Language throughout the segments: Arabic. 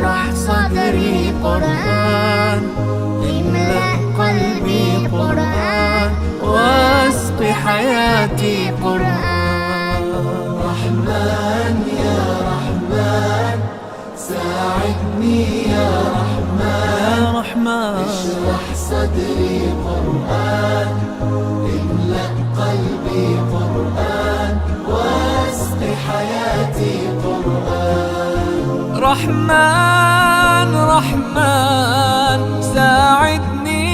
اشرح صدري قرآن، املأ قلبي قرآن، واسق حياتي قرآن. رحمن يا رحمن ساعدني يا رحمن، اشرح صدري قرآن، املأ قلبي قرآن، واسق حياتي قرآن. رحمن رحمن ساعدني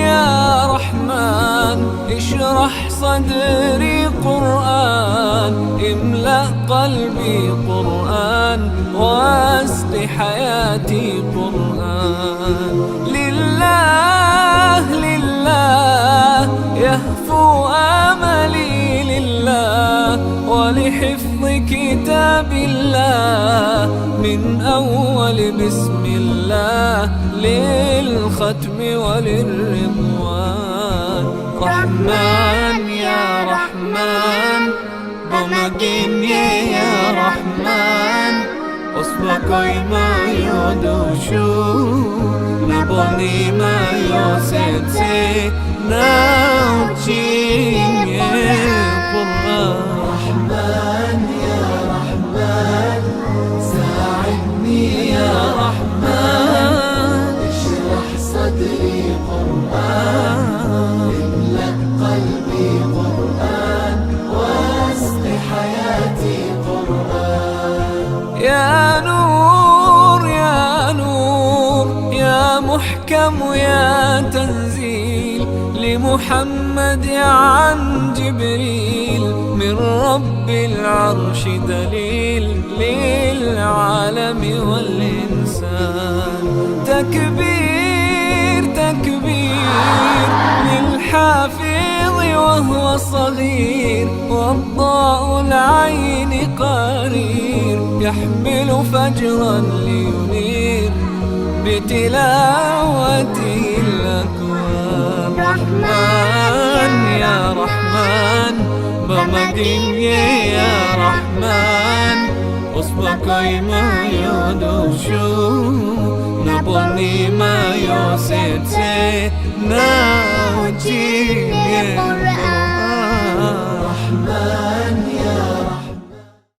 يا رحمن، اشرح صدري قرآن، املأ قلبي قرآن، واسق حياتي قرآن. لله لله يهفو آملي لله، ولحفظ كتاب الله من أول بسم الله للختم وللرضوان. رحمن يا رحمن بمجيني يا رحمن، أصبحي ما يدوشو نبني ما يوسيتي ناوتشي قرآن. رحمن يا رحمن ساعدني يا رحمن، اشرح صدري قرآن، املأ قلبي قرآن، واسق حياتي قرآن. يا نور يا نور يا محكم يا تنزيل لمحمد عن جبريل، من رب العرش دليل للعالم والإنسان. تكبير تكبير للحافظ وهو صغير، والضاء العين قرير، يحمل فجرا لينير بتلاوته الأكوان. رحمن يا رحمن بمجيني يا رحمن، أصبحي ما يدوشو نبني ما يوسيتي ناوتي قرآن. رحمن